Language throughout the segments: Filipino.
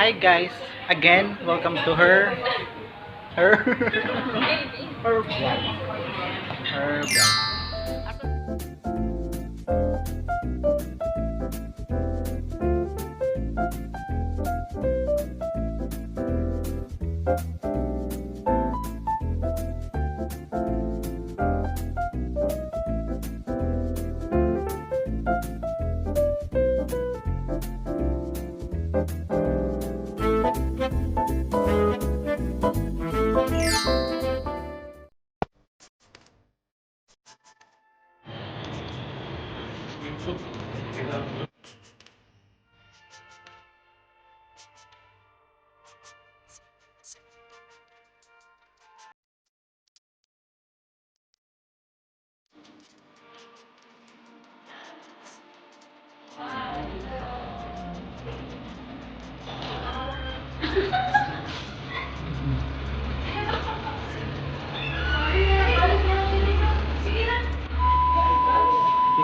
Hi guys, again, welcome to her her vlog.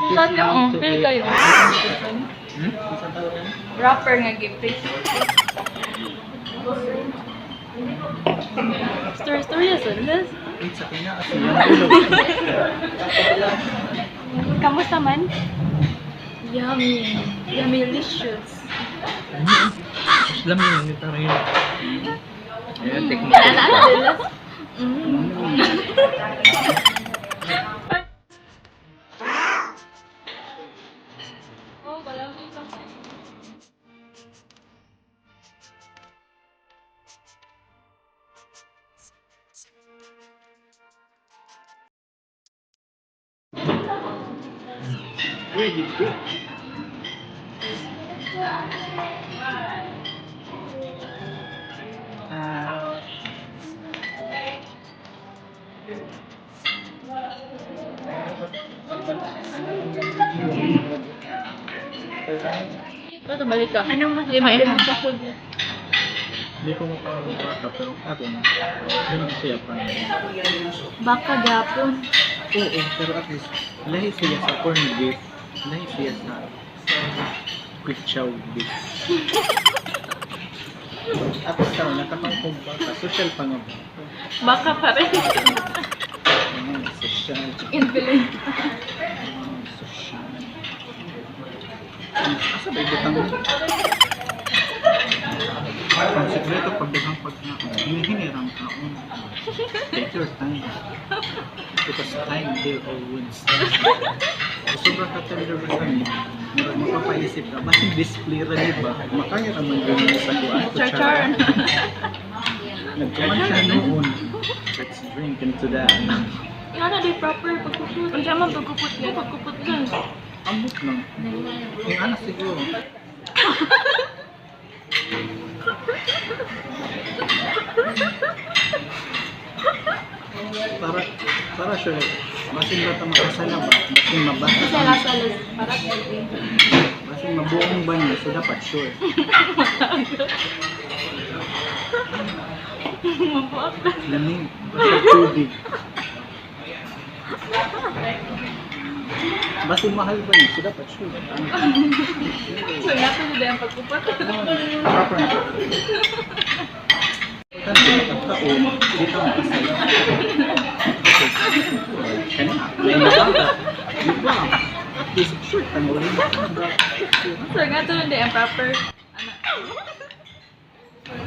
Saan ka ang feel kayo? Rapper nga gift. Story ya sudah. Kamusta man? Yummy. Yummylicious. Islam yun, yung taray yun. Ayan, teknik. Naalala. Oh, walang isang. Really good. Ito balik ka. Anong mas lima yun? Hindi ko makakabata, pero ako na. Ganun siya pa. Baka gapon. Oo, pero at least, lahi siya sa corn beef. Lahi siya sa quick chow beef. At ikaw, nakapangkong baka. Social pa nga ba? Baka pa rin. Social. Invalid. Social. Asa ba ibutang mo? Ang sekreto pagdagang pagkaon, hinihinirang kaon. Take your time. Because time will always. Sobrang ka-tender ba sa niya? Mapapaisip ka, basing display ra ba? Makaya naman gano'n sa kuwan. Char-char. Nagkaman siya noon. Let's drink into that. Nga na di proper pagkuput. Ang sama pagkuput ka. Pagkuput ka. Ambot lang. Yung anak siguro. Para sure. Basing bata makasala ba? Basing mabata. Salas-salas. Para Basing mabuong ba niya? So dapat sure. mabuak na. Lamig. Basing tubig. Basing mahal ba niya? So dapat sure. So nga ito nila yung pagkuput. Proper na. Kasi magkakao, dito ang kasala. Kanina, may nabata. Di ba? At least, sure, tanong rin ba? So nga ito nila yung proper.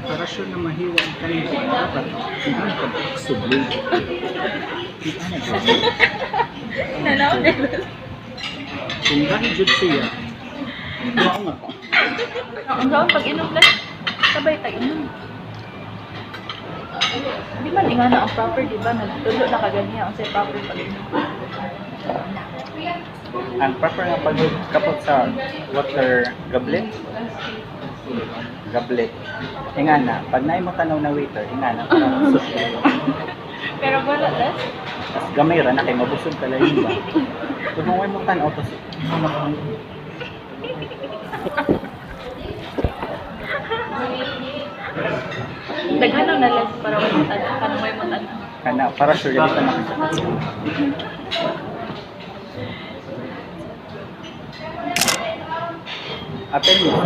Para sure na mahiwa ang kanina, dapat hindi ka sublig. Nanaw nila. Kung dahil dyan siya, ako nga. Ang gawin pag inom lang. Sabay tayo inom. Di man nga na ang proper, di ba? Nagtulo na kaganyan ang say proper pag inom. Ang proper nga pagkapot sa water goblet. Goblet. Nga na, pag naay mo tanaw na waiter, nga na, parang social. Pero wala less. Tapos gamay ra na kay mabusog ka lang ba? Kung may mo tanaw, tapos Daghanaw na less para may matan. Paano may matan? kana, para sure dito na kita. Apel mo.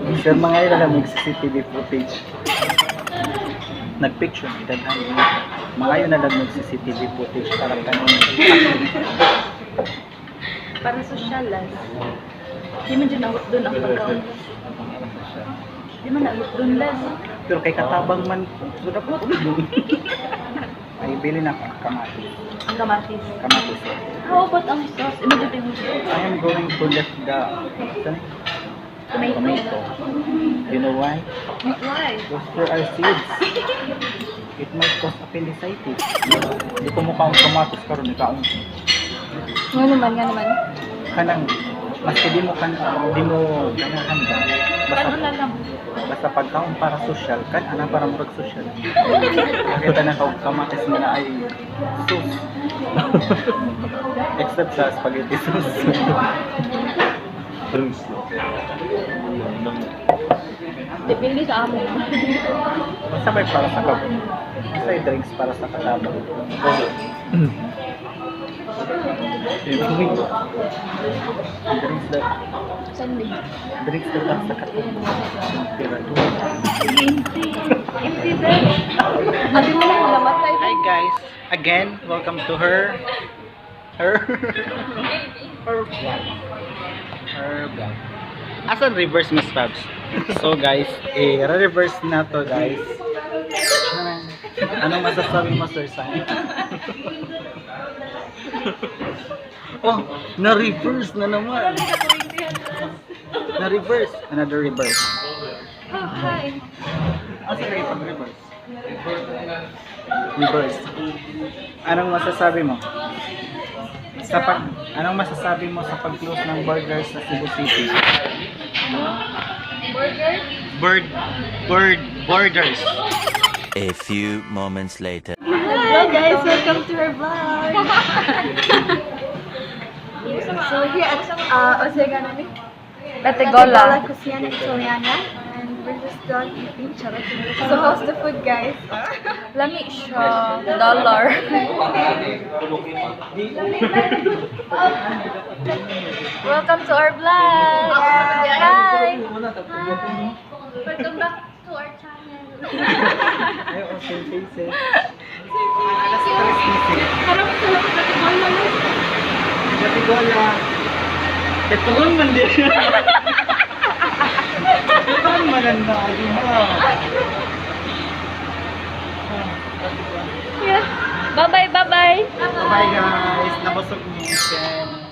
Sure, mga yun alam yung CCTV footage. Nag-picture, idadhan. Mga yun alam yung CCTV footage para kanong Para sosyalan. Di man dyan awit doon ang pagkaon. Di man awit doon lang. pero kay katabang man, sudah po. Ay, bili na ka, kamatis. Ang kamatis. Kamatis. How about ang sauce? Imagine mo I am going to let the tomato. You know why? Why? Because there are seeds. It might cause appendicitis. Hindi ko mukha ang kamatis karon ni kaon. Nga naman. Kanang maski di mo kanahanda. Paano na lang? Basta pagkaon para social, kan ana para murag social. Nakita na ka kamatis mo na ay sauce. Except sa spaghetti sauce. Depende sa amin. Basta may para sa kabo. Basta may drinks para sa katabang. Drinks na. Sunday. Drinks na lang sa katabang. Temperatura. Empty bed. Adi mo na namatay. Hi guys, again, welcome to her vlog. Asan reverse Miss Fabs? So guys, re-reverse na to guys. Anong masasabi mo Sir San? Oh, na-reverse na naman. Na-reverse. Another reverse. Oh, hi. Ano sige pag-reverse? Reverse. Anong masasabi mo? Anong masasabi mo sa pag-close ng burgers sa Cebu City? Burger? Borders. A few moments later. Hello guys, welcome to our vlog. So here at Osega nami. Bategola. Kusina Italiana, and we're just done eating charot. So how's the food, guys? Lami siya. $1. Welcome to our vlog. Hi. Welcome back to our channel. Ay, same faces. Harap sa Bategola. Bategola. Ketulong man din. Ketulong man ang naagi mo. Bye-bye, bye-bye. Bye guys. Nabusog niyo yung